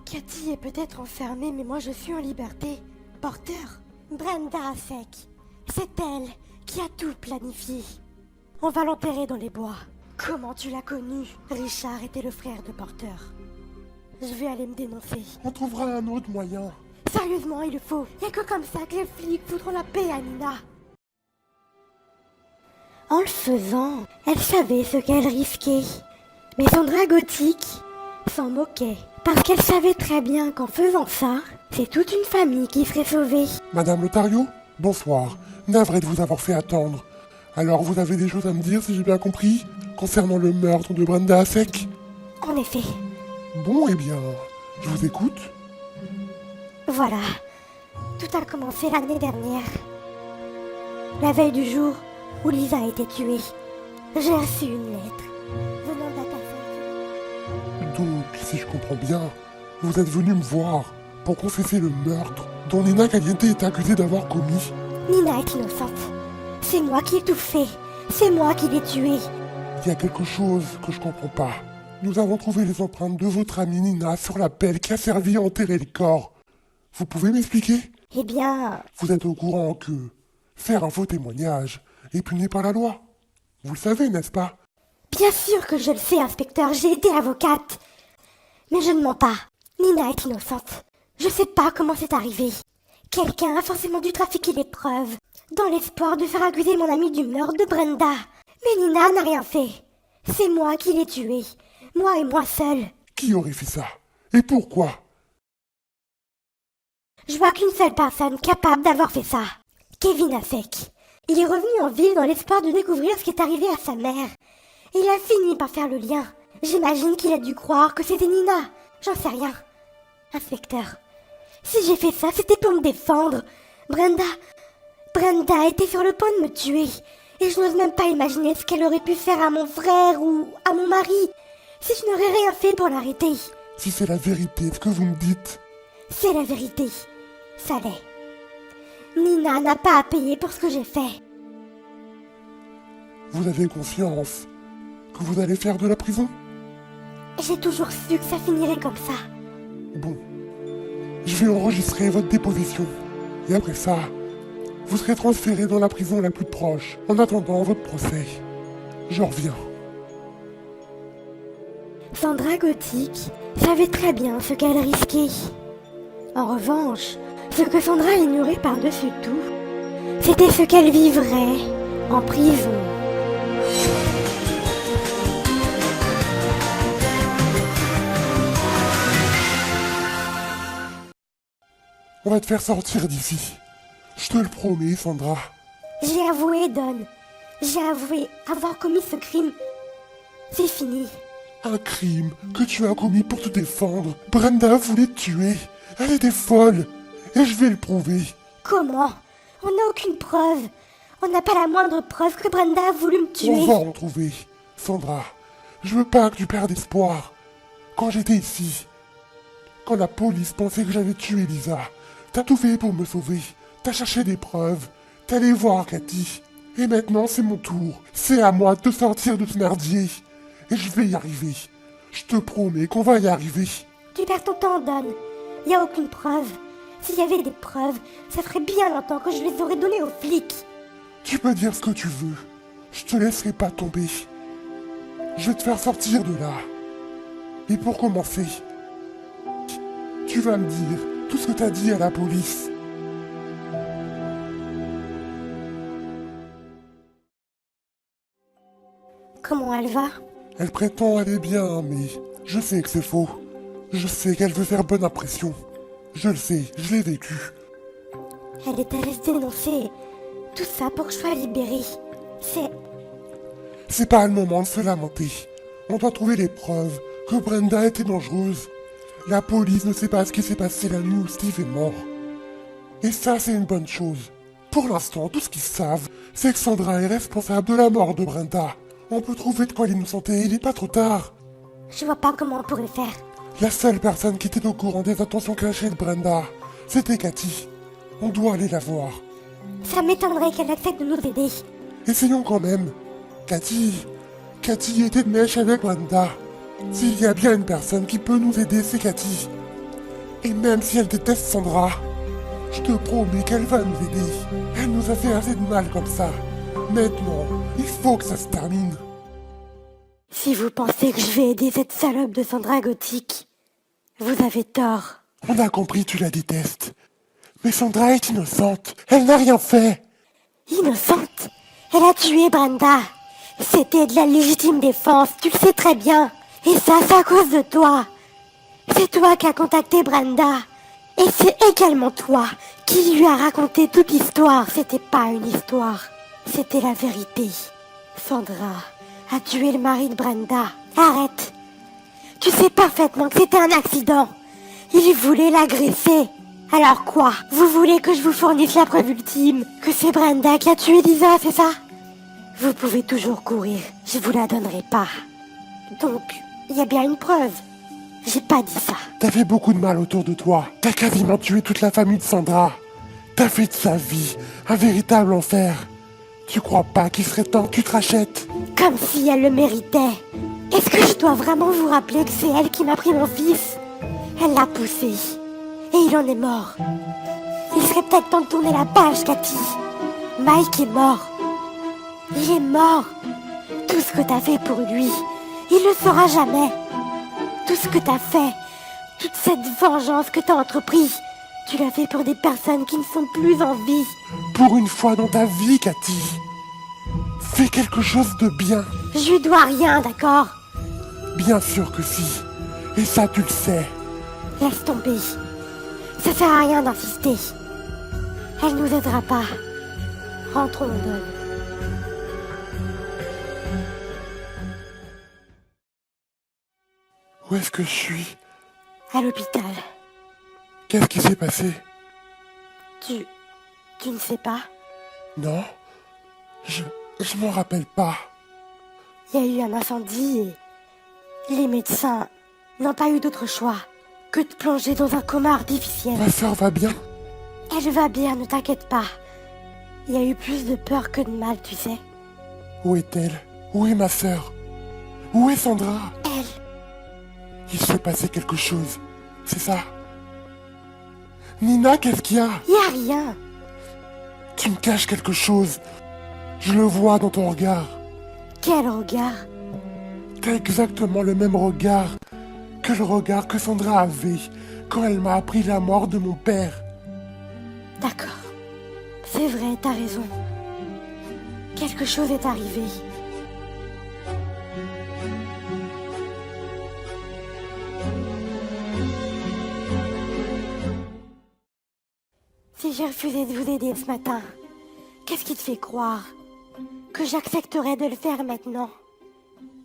Cathy est peut-être enfermée, mais moi je suis en liberté. Porter, Brenda Asek. C'est elle qui a tout planifié. On va l'enterrer dans les bois. Comment tu l'as connu? Richard était le frère de Porter. Je vais aller me dénoncer. On trouvera un autre moyen. Sérieusement, il le faut. Y a que comme ça que les flics foutront la paix à Nina. En le faisant, elle savait ce qu'elle risquait. Mais Sandra Gothic s'en moquait. Parce qu'elle savait très bien qu'en faisant ça, c'est toute une famille qui serait sauvée. Madame Lotario, bonsoir. Navré de vous avoir fait attendre. Alors vous avez des choses à me dire, si j'ai bien compris, concernant le meurtre de Brenda Asek? En effet. Bon, eh bien, je vous écoute. Voilà. Tout a commencé l'année dernière. La veille du jour où Lisa a été tuée, j'ai reçu une lettre venant d'Atasek. Donc, si je comprends bien, vous êtes venu me voir pour confesser le meurtre dont Nina Caliente est accusée d'avoir commis. Nina est innocente. C'est moi qui ai tout fait. C'est moi qui l'ai tuée. Il y a quelque chose que je comprends pas. Nous avons trouvé les empreintes de votre amie Nina sur la pelle qui a servi à enterrer le corps. Vous pouvez m'expliquer? Eh bien, Vous êtes au courant que faire un faux témoignage est puni par la loi. Vous le savez, n'est-ce pas? bien sûr que je le sais, inspecteur, j'ai été avocate. Mais je ne mens pas. Nina est innocente. Je sais pas comment c'est arrivé. Quelqu'un a forcément dû trafiquer les preuves, dans l'espoir de faire accuser mon ami du meurtre de Brenda. Mais Nina n'a rien fait. C'est moi qui l'ai tuée. Moi et moi seule. Qui aurait fait ça? Et pourquoi? Je vois qu'une seule personne capable d'avoir fait ça. Kevin Asek. Il est revenu en ville dans l'espoir de découvrir ce qui est arrivé à sa mère. Il a fini par faire le lien. J'imagine qu'il a dû croire que c'était Nina. J'en sais rien. Inspecteur, si j'ai fait ça, c'était pour me défendre. Brenda était sur le point de me tuer. Et je n'ose même pas imaginer ce qu'elle aurait pu faire à mon frère ou à mon mari si je n'aurais rien fait pour l'arrêter. Si c'est la vérité, ce que vous me dites, C'est la vérité. Ça l'est. Nina n'a pas à payer pour ce que j'ai fait. vous avez conscience que vous allez faire de la prison? J'ai toujours su que ça finirait comme ça. Bon, je vais enregistrer votre déposition. Et après ça, vous serez transféré dans la prison la plus proche en attendant votre procès. Je reviens. Sandra Gothic savait très bien ce qu'elle risquait. En revanche, ce que Sandra ignorait par-dessus tout, c'était ce qu'elle vivrait en prison. On va te faire sortir d'ici. Je te le promets, Sandra. J'ai avoué, Don. J'ai avoué avoir commis ce crime. C'est fini. Un crime que tu as commis pour te défendre. Brenda voulait te tuer. Elle était folle. Et je vais le prouver. Comment? On n'a aucune preuve. On n'a pas la moindre preuve que Brenda a voulu me tuer. On va en trouver. Sandra, je veux pas que tu perdes espoir. Quand j'étais ici, quand la police pensait que j'avais tué Lisa, t'as tout fait pour me sauver. T'as cherché des preuves. T'es allé voir Cathy. Et maintenant, c'est mon tour. C'est à moi de te sortir de ce merdier. Et je vais y arriver. Je te promets qu'on va y arriver. Tu perds ton temps, Don. Il n'y a aucune preuve. S'il y avait des preuves, ça ferait bien longtemps que je les aurais données aux flics. Tu peux dire ce que tu veux. Je te laisserai pas tomber. Je vais te faire sortir de là. Et pour commencer, tu vas me dire tout ce que t'as dit à la police. Comment elle va? Elle prétend aller bien, mais je sais que c'est faux. Je sais qu'elle veut faire bonne impression. Je le sais, je l'ai vécu. Elle est allée se dénoncer. Tout ça pour que je sois libérée. C'est pas le moment de se lamenter. On doit trouver les preuves que Brenda était dangereuse. La police ne sait pas ce qui s'est passé la nuit où Steve est mort. Et ça, c'est une bonne chose. Pour l'instant, tout ce qu'ils savent, c'est que Sandra est responsable de la mort de Brenda. On peut trouver de quoi l'innocenter, il n'est pas trop tard. Je vois pas comment on pourrait le faire. La seule personne qui était au courant des intentions cachées de Brenda, c'était Cathy. On doit aller la voir. Ça m'étonnerait qu'elle accepte de nous aider. Essayons quand même. Cathy était de mèche avec Brenda. S'il y a bien une personne qui peut nous aider, c'est Cathy. Et même si elle déteste Sandra, je te promets qu'elle va nous aider. Elle nous a fait assez de mal comme ça. Maintenant, il faut que ça se termine. Si vous pensez que je vais aider cette salope de Sandra Gothic, vous avez tort. On a compris, tu la détestes. Mais Sandra est innocente. Elle n'a rien fait. Innocente? Elle a tué Brenda. C'était de la légitime défense, tu le sais très bien. Et ça, c'est à cause de toi. C'est toi qui as contacté Brenda. Et c'est également toi qui lui a raconté toute l'histoire. C'était pas une histoire, c'était la vérité. Sandra a tué le mari de Brenda. Arrête. Tu sais parfaitement que c'était un accident. Il voulait l'agresser. Alors quoi? Vous voulez que je vous fournisse la preuve ultime que c'est Brenda qui a tué Lisa, c'est ça? Vous pouvez toujours courir, je vous la donnerai pas. Donc, il y a bien une preuve. J'ai pas dit ça. T'as fait beaucoup de mal autour de toi. T'as quasiment tué toute la famille de Sandra. T'as fait de sa vie un véritable enfer. Tu crois pas qu'il serait temps que tu te rachètes? Comme si elle le méritait. Est-ce que je dois vraiment vous rappeler que c'est elle qui m'a pris mon fils? Elle l'a poussé. Et il en est mort. Il serait peut-être temps de tourner la page, Cathy. Mike est mort. Il est mort. Tout ce que t'as fait pour lui, il le saura jamais. Tout ce que t'as fait, toute cette vengeance que t'as entrepris, tu l'as fait pour des personnes qui ne sont plus en vie. Pour une fois dans ta vie, Cathy, fais quelque chose de bien. Je lui dois rien, d'accord? Bien sûr que si. Et ça, tu le sais. Laisse tomber. Ça sert à rien d'insister. Elle nous aidera pas. Rentrons, Don. Où est-ce que je suis? À l'hôpital. Qu'est-ce qui s'est passé? Tu ne sais pas? Non, je m'en rappelle pas. Il y a eu un incendie et les médecins n'ont pas eu d'autre choix que de plonger dans un coma artificiel. Ma sœur va bien? Elle va bien, ne t'inquiète pas. Il y a eu plus de peur que de mal, tu sais. Où est-elle? Où est ma sœur? Où est Sandra? Elle, Il s'est passé quelque chose, c'est ça? Nina, qu'est-ce qu'il y a? y a rien. Tu me caches quelque chose. Je le vois dans ton regard. Quel regard. T'as exactement le même regard que le regard que Sandra avait quand elle m'a appris la mort de mon père. D'accord. C'est vrai, t'as raison. Quelque chose est arrivé. Si j'ai refusé de vous aider ce matin, qu'est-ce qui te fait croire que j'accepterais de le faire maintenant?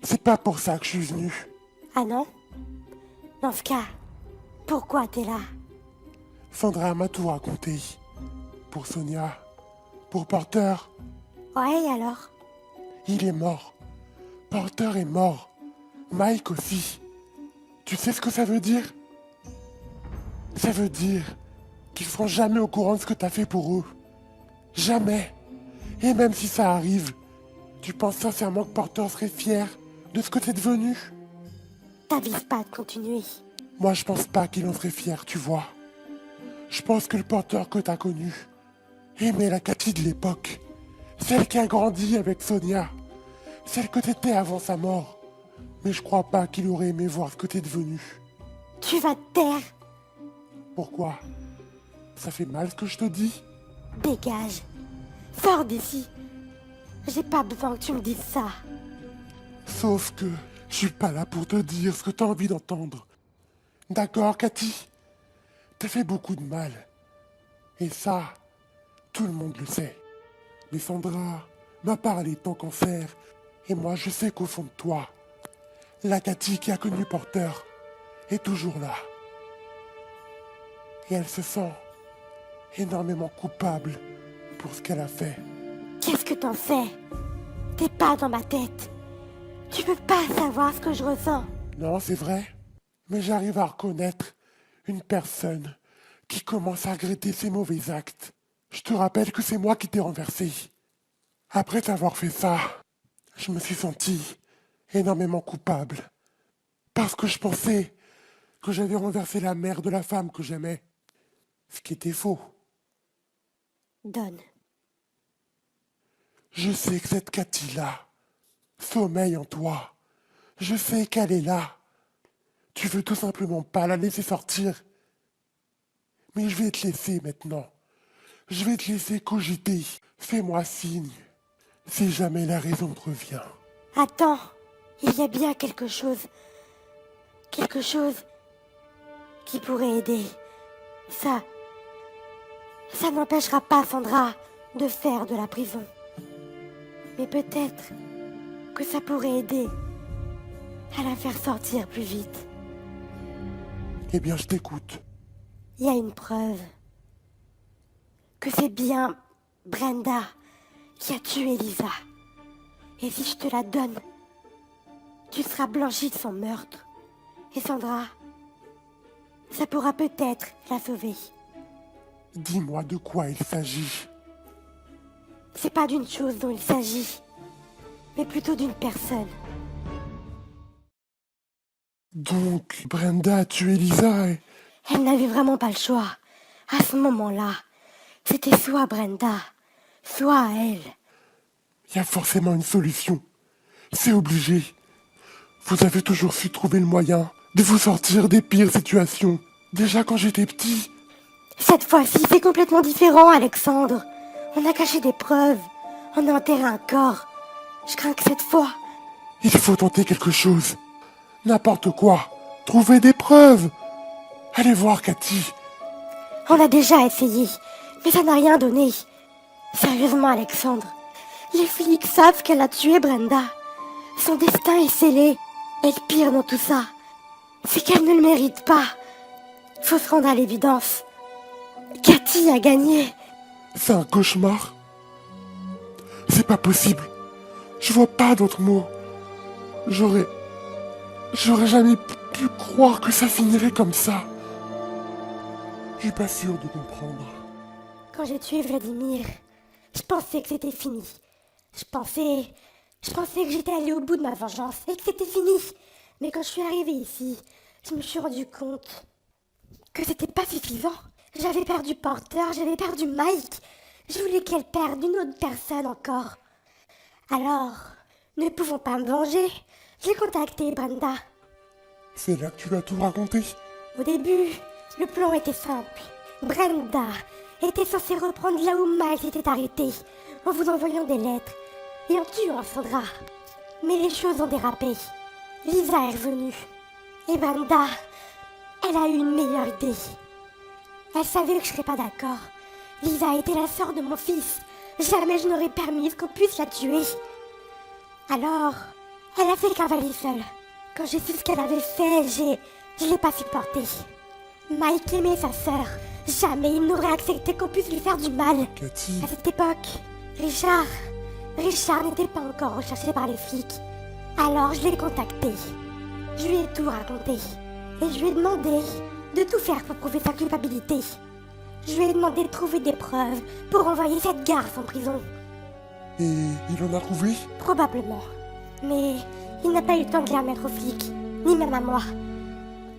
C'est pas pour ça que je suis venu. Ah non? Dans ce cas, pourquoi t'es là? Sandra m'a tout raconté. Pour Sonia, pour Porter, Ouais, alors? il est mort. Porter est mort. Mike aussi. Tu sais ce que ça veut dire? Ça veut dire qu'ils seront jamais au courant de ce que t'as fait pour eux. Jamais. Et même si ça arrive, tu penses sincèrement que Porter serait fier de ce que t'es devenu? T'avises pas de continuer. Moi, je pense pas qu'il en serait fier, tu vois. Je pense que le Porter que t'as connu aimait la Cathy de l'époque. Celle qui a grandi avec Sonia. Celle que t'étais avant sa mort. Mais je crois pas qu'il aurait aimé voir ce que t'es devenu. Tu vas te taire. Pourquoi? Ça fait mal ce que je te dis? Dégage. Sors d'ici. J'ai pas besoin que tu me dises ça. Sauf que je suis pas là pour te dire ce que t'as envie d'entendre. D'accord, Cathy? T'as fait beaucoup de mal. Et ça, tout le monde le sait. Mais Sandra m'a parlé de ton cancer. Et moi, je sais qu'au fond de toi, la Cathy qui a connu Porter est toujours là. Et elle se sent énormément coupable pour ce qu'elle a fait. Qu'est-ce que t'en sais? T'es pas dans ma tête. Tu peux pas savoir ce que je ressens. Non, c'est vrai. Mais j'arrive à reconnaître une personne qui commence à regretter ses mauvais actes. Je te rappelle que c'est moi qui t'ai renversé. Après t'avoir fait ça, je me suis senti énormément coupable. Parce que je pensais que j'avais renversé la mère de la femme que j'aimais. Ce qui était faux. Donne. Je sais que cette Cathy-là sommeille en toi. Je sais qu'elle est là. Tu veux tout simplement pas la laisser sortir. Mais je vais te laisser maintenant. Je vais te laisser cogiter. Fais-moi signe. Si jamais la raison te revient. Attends, il y a bien quelque chose. Quelque chose qui pourrait aider. Ça n'empêchera pas Sandra de faire de la prison. Mais peut-être que ça pourrait aider à la faire sortir plus vite. Eh bien, je t'écoute. Il y a une preuve que c'est bien Brenda qui a tué Lisa. Et si je te la donne, tu seras blanchi de son meurtre. Et Sandra, ça pourra peut-être la sauver. Dis-moi de quoi il s'agit. C'est pas d'une chose dont il s'agit, mais plutôt d'une personne. Donc, Brenda a tué Lisa et... Elle n'avait vraiment pas le choix. À ce moment-là, c'était soit Brenda, soit elle. Il y a forcément une solution. C'est obligé. Vous avez toujours su trouver le moyen de vous sortir des pires situations. Déjà quand j'étais petit. Cette fois-ci, c'est complètement différent, Alexandre. On a caché des preuves. On a enterré un corps. Je crains que cette fois... Il faut tenter quelque chose. N'importe quoi. Trouver des preuves. Allez voir Cathy. On a déjà essayé, mais ça n'a rien donné. Sérieusement, Alexandre, les flics savent qu'elle a tué Brenda. Son destin est scellé. Et le pire dans tout ça, c'est qu'elle ne le mérite pas. Faut se rendre à l'évidence. Cathy a gagné. C'est un cauchemar. C'est pas possible. Je vois pas d'autres mots. J'aurais jamais pu croire que ça finirait comme ça. Je suis pas sûr de comprendre. Quand j'ai tué Vladimir, je pensais que c'était fini. Je pensais que j'étais allée au bout de ma vengeance et que c'était fini. Mais quand je suis arrivée ici, je me suis rendu compte que c'était pas suffisant. J'avais perdu Porter, j'avais perdu Mike. Je voulais qu'elle perde une autre personne encore. Alors, ne pouvant pas me venger, j'ai contacté Brenda. C'est là que tu l'as tout raconté. Au début, le plan était simple. Brenda était censée reprendre là où Mike s'était arrêté, en vous envoyant des lettres et en tuant Sandra. Mais les choses ont dérapé. Lisa est revenue. Et Brenda, elle a eu une meilleure idée. Elle savait que je serais pas d'accord. Lisa était la sœur de mon fils. Jamais je n'aurais permis qu'on puisse la tuer. Alors, elle a fait cavaler seule. Quand j'ai su ce qu'elle avait fait, je l'ai pas supporté. Mike aimait sa sœur. Jamais il n'aurait accepté qu'on puisse lui faire du mal. Cathy. À cette époque, Richard n'était pas encore recherché par les flics. Alors je l'ai contacté. Je lui ai tout raconté. Et je lui ai demandé de tout faire pour prouver sa culpabilité. Je lui ai demandé de trouver des preuves pour envoyer cette garce en prison. Et il en a trouvé? Probablement. Mais il n'a pas eu le temps de les remettre aux flics, ni même à moi.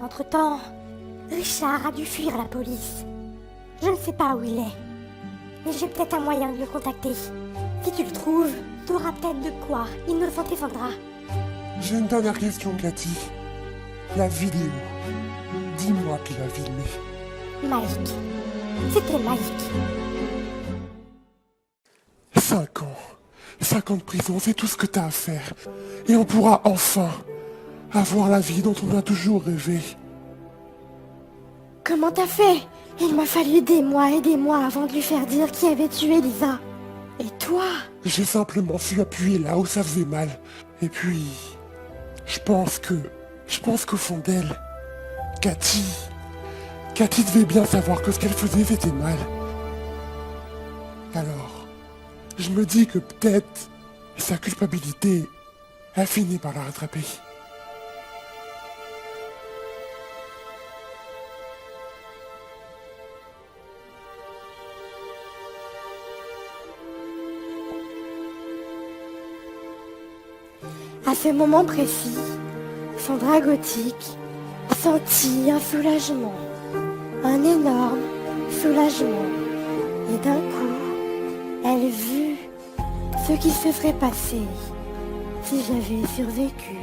Entre-temps, Richard a dû fuir la police. Je ne sais pas où il est. Mais j'ai peut-être un moyen de le contacter. Si tu le trouves, tu auras peut-être de quoi innocenter Sandra. J'ai une dernière question, Cathy. La vidéo. Dis-moi qui l'a filmée. Mike. C'était Mike. 5 ans. 5 ans de prison, c'est tout ce que t'as à faire. Et on pourra enfin avoir la vie dont on a toujours rêvé. Comment t'as fait? Il m'a fallu des mois et des mois avant de lui faire dire qui avait tué Lisa. Et toi? J'ai simplement su appuyer là où ça faisait mal. Et puis, je pense qu'au fond d'elle, Cathy devait bien savoir que ce qu'elle faisait c'était mal. Alors, je me dis que peut-être sa culpabilité a fini par la rattraper. À ce moment précis, Sandra Gothic sentit un soulagement, un énorme soulagement. Et d'un coup, elle vit ce qui se serait passé si j'avais survécu.